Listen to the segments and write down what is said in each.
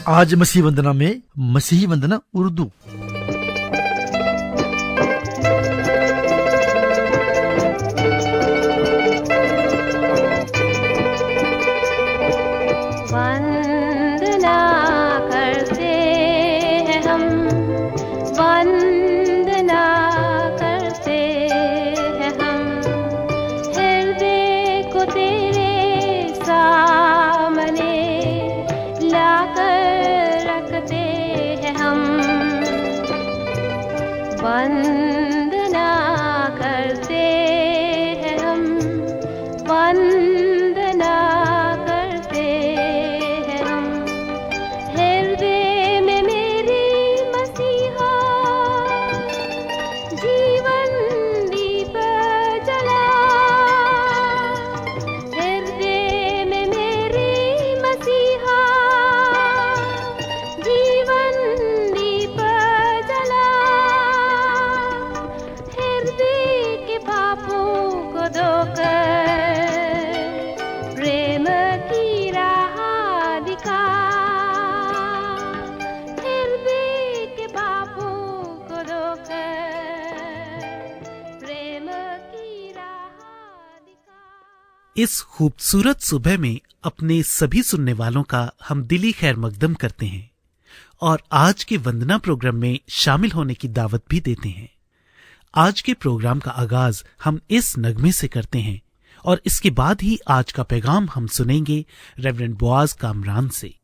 आज मसीह वंदना में मसीही वंदना उर्दू। इस खूबसूरत सुबह में अपने सभी सुनने वालों का हम दिली खैर मकदम करते हैं और आज के वंदना प्रोग्राम में शामिल होने की दावत भी देते हैं। आज के प्रोग्राम का आगाज हम इस नगमे से करते हैं और इसके बाद ही आज का पैगाम हम सुनेंगे रेवरेंड बोआज कामरान से।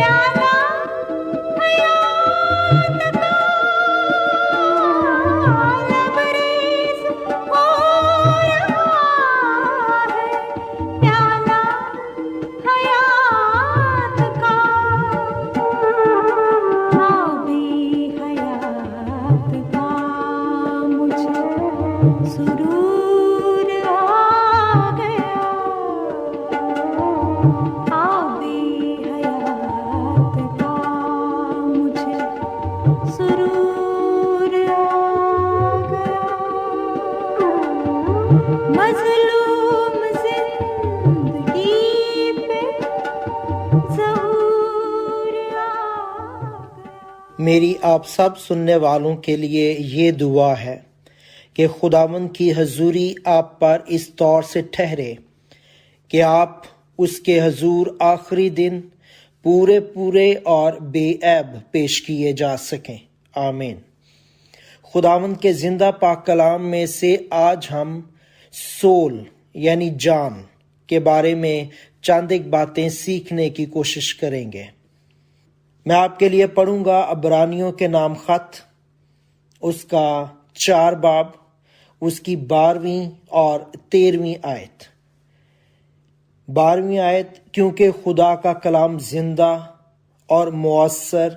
प्याला हयात का लबरेज हो रहा है, प्याला हयात का आबे हयात का मुझे सुरूर आ गया, आबे हयात का मुझे सुरूर आ गया, मजलूम जिंदगी पे ज़हूर आ गया। मेरी आप सब सुनने वालों के लिए ये दुआ है कि खुदावंद की हजूरी आप पर इस तौर से ठहरे कि आप उसके हजूर आखिरी दिन पूरे पूरे और बेऐब पेश किए जा सकें। आमीन। खुदावंद के जिंदा पाक कलाम में से आज हम सोल यानी जान के बारे में चंद एक बातें सीखने की कोशिश करेंगे। मैं आपके लिए पढ़ूंगा अब्रानियों के नाम खत, उसका 4 बाब, उसकी 12वीं और 13वीं आयत। 12वीं आयत, क्योंकि खुदा का कलाम जिंदा और मुअस्सर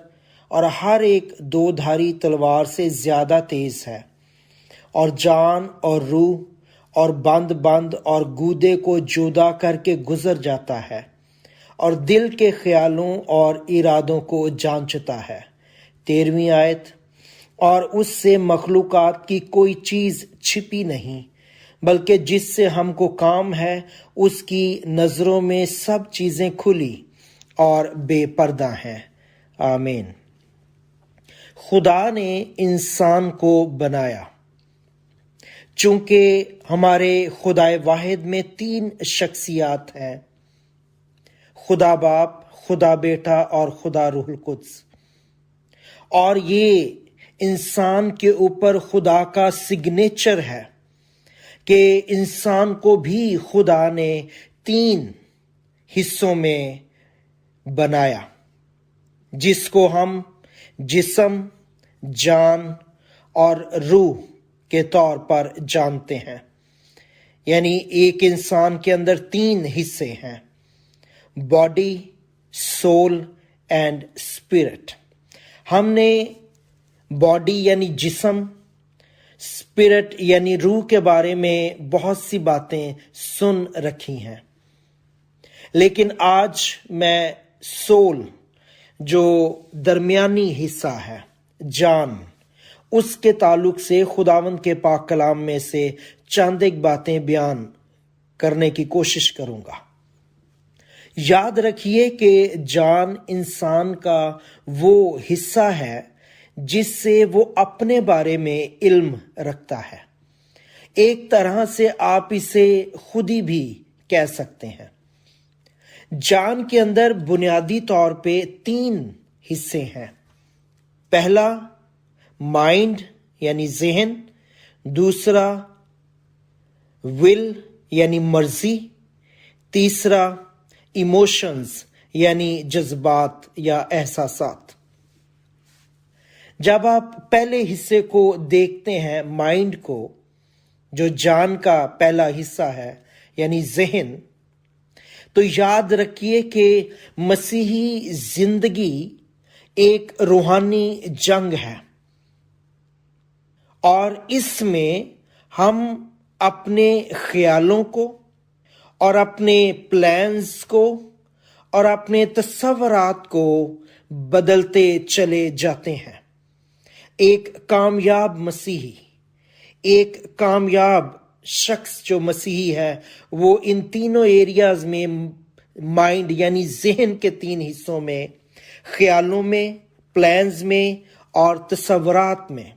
और हर एक दोधारी तलवार से ज्यादा तेज है और जान और रूह और बंद बंद और गूदे को जुदा करके गुजर जाता है और दिल के ख्यालों और इरादों को जांचता है। 13वीं आयत, और उससे मखलूकात की कोई चीज छिपी नहीं, बल्कि जिससे हमको काम है उसकी नजरों में सब चीजें खुली और बेपर्दा हैं। आमीन। खुदा ने इंसान को बनाया। चूंकि हमारे खुदाए वाहिद में 3 शख्सियात हैं, खुदा बाप, खुदा बेटा और खुदा रूहुल कुद्स, और ये इंसान के ऊपर खुदा का सिग्नेचर है कि इंसान को भी खुदा ने 3 हिस्सों में बनाया, जिसको हम जिस्म, जान और रूह के तौर पर जानते हैं। यानी एक इंसान के अंदर 3 हिस्से हैं, बॉडी, सोल एंड स्पिरिट। हमने बॉडी यानी जिस्म, स्पिरिट यानी रूह के बारे में बहुत सी बातें सुन रखी हैं, लेकिन आज मैं सोल, जो दरमियानी हिस्सा है, जान, उसके ताल्लुक से खुदावंद के पाक कलाम में से चंद एक बातें बयान करने की कोशिश करूंगा। याद रखिए कि जान इंसान का वो हिस्सा है जिससे वो अपने बारे में इल्म रखता है। एक तरह से आप इसे खुदी भी कह सकते हैं। जान के अंदर बुनियादी तौर पे 3 हिस्से हैं। पहला माइंड यानी जहन, दूसरा विल यानी मर्जी, तीसरा इमोशंस यानी जज्बात या एहसासात। जब आप पहले हिस्से को देखते हैं, माइंड को, जो जान का पहला हिस्सा है यानी जहन, तो याद रखिए कि मसीही जिंदगी एक रूहानी जंग है और इसमें हम अपने ख्यालों को और अपने प्लान्स को और अपने तस्वरात को बदलते चले जाते हैं। एक कामयाब मसीही, एक कामयाब शख्स जो मसीही है, वो इन तीनों एरियाज में, माइंड यानी जहन के 3 हिस्सों में, ख्यालों में, प्लान्स में और तस्वरात में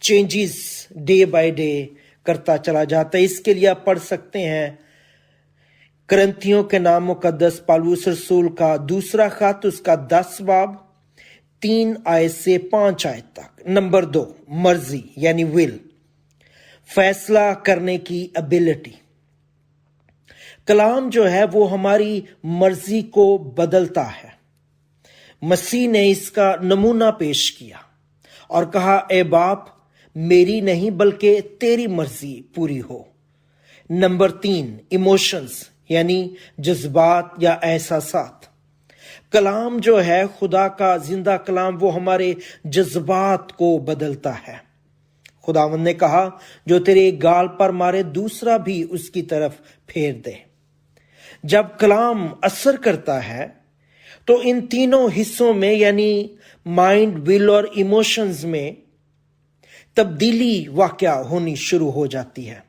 चेंजेस डे बाय डे करता चला जाता है। इसके लिए आप पढ़ सकते हैं करंथियों के नाम मुकद्दस पौलुस रसूल का 2 खत, उसका 10 बाब 3 आयत से 5 आयत तक। नंबर 2, मर्जी यानी विल, फैसला करने की एबिलिटी। कलाम जो है वो हमारी मर्जी को बदलता है। मसीह ने इसका नमूना पेश किया और कहा, ए बाप, मेरी नहीं बल्कि तेरी मर्जी पूरी हो। नंबर 3, इमोशंस यानी जज्बात या एहसासात। कलाम जो है, खुदा का जिंदा कलाम, वो हमारे जज्बात को बदलता है। खुदावंद ने कहा, जो तेरे एक गाल पर मारे दूसरा भी उसकी तरफ फेर दे। जब कलाम असर करता है तो इन तीनों हिस्सों में यानी माइंड, विल और इमोशंस में तब्दीली वाक़या होनी शुरू हो जाती है।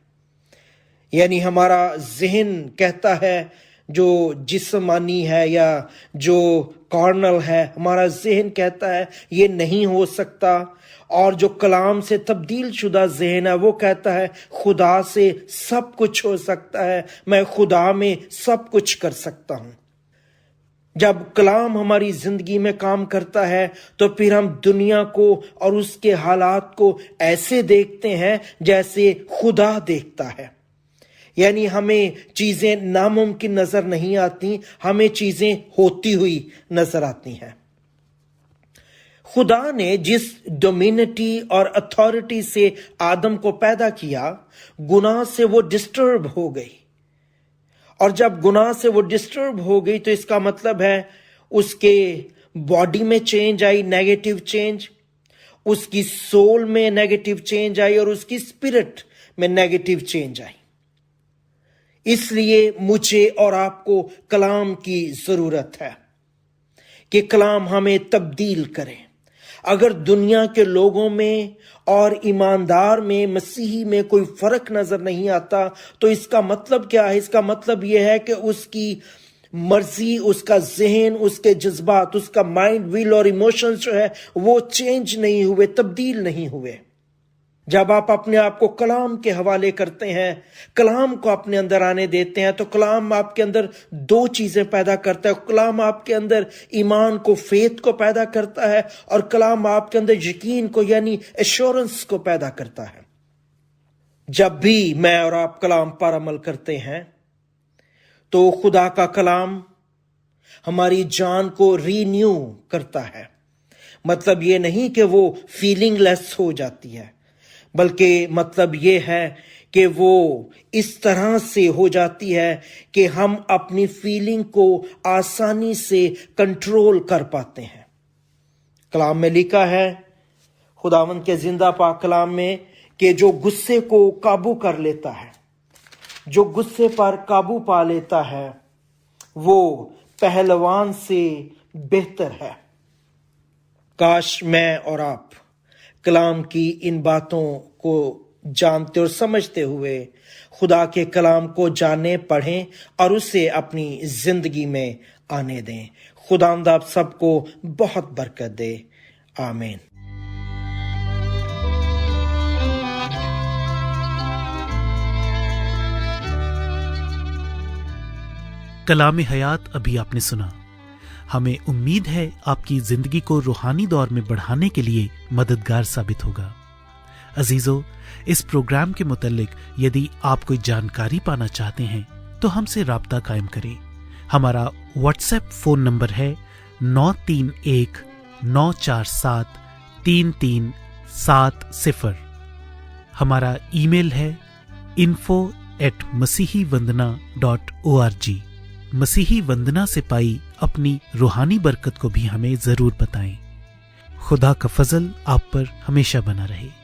यानी हमारा ज़हन कहता है, जो जिस्मानी है या जो कार्नल है, हमारा ज़हन कहता है ये नहीं हो सकता, और जो कलाम से तब्दील शुदा ज़हन है वो कहता है खुदा से सब कुछ हो सकता है, मैं खुदा में सब कुछ कर सकता हूं। जब कलाम हमारी जिंदगी में काम करता है तो फिर हम दुनिया को और उसके हालात को ऐसे देखते हैं जैसे खुदा देखता है। यानी हमें चीजें नामुमकिन नजर नहीं आती, हमें चीजें होती हुई नजर आती हैं। खुदा ने जिस डोमिनिटी और अथॉरिटी से आदम को पैदा किया, गुनाह से वो डिस्टर्ब हो गई, और जब गुनाह से वो डिस्टर्ब हो गई तो इसका मतलब है उसके बॉडी में चेंज आई, नेगेटिव चेंज, उसकी सोल में नेगेटिव चेंज आई और उसकी स्पिरिट में नेगेटिव चेंज आई। इसलिए मुझे और आपको कलाम की जरूरत है कि कलाम हमें तब्दील करे। अगर दुनिया के लोगों में और ईमानदार में, मसीही में कोई फर्क नजर नहीं आता तो इसका मतलब क्या है? इसका मतलब यह है कि उसकी मर्जी, उसका जहन, उसके जज्बात, उसका माइंड, विल और इमोशंस जो है वो चेंज नहीं हुए, तब्दील नहीं हुए। जब आप अपने आप को कलाम के हवाले करते हैं, कलाम को अपने अंदर आने देते हैं, तो कलाम आपके अंदर दो चीजें पैदा करता है। कलाम आपके अंदर ईमान को, फेथ को पैदा करता है, और कलाम आपके अंदर यकीन को यानी एश्योरेंस को पैदा करता है। जब भी मैं और आप कलाम पर अमल करते हैं तो खुदा का कलाम हमारी जान को रीन्यू करता है। मतलब ये नहीं कि वो फीलिंगलेस हो जाती है, बल्कि मतलब ये है कि वो इस तरह से हो जाती है कि हम अपनी फीलिंग को आसानी से कंट्रोल कर पाते हैं। कलाम में लिखा है, खुदावंद के जिंदा पाक कलाम में, कि जो गुस्से को काबू कर लेता है, जो गुस्से पर काबू पा लेता है, वो पहलवान से बेहतर है। काश मैं और आप कलाम की इन बातों को जानते और समझते हुए खुदा के कलाम को जाने, पढ़ें और उसे अपनी जिंदगी में आने दें। खुदावंद आप सबको बहुत बरकत दे। आमीन। कलाम हयात अभी आपने सुना। हमें उम्मीद है आपकी जिंदगी को रूहानी दौर में बढ़ाने के लिए मददगार साबित होगा। अजीजों, इस प्रोग्राम के मुतालिक यदि आप कोई जानकारी पाना चाहते हैं तो हमसे राब्ता कायम करें। हमारा व्हाट्सएप फोन नंबर है 931-947-3370। हमारा ईमेल है info@masihivandana.org। मसीही वंदना से पाई अपनी रूहानी बरकत को भी हमें जरूर बताएं। खुदा का फजल आप पर हमेशा बना रहे।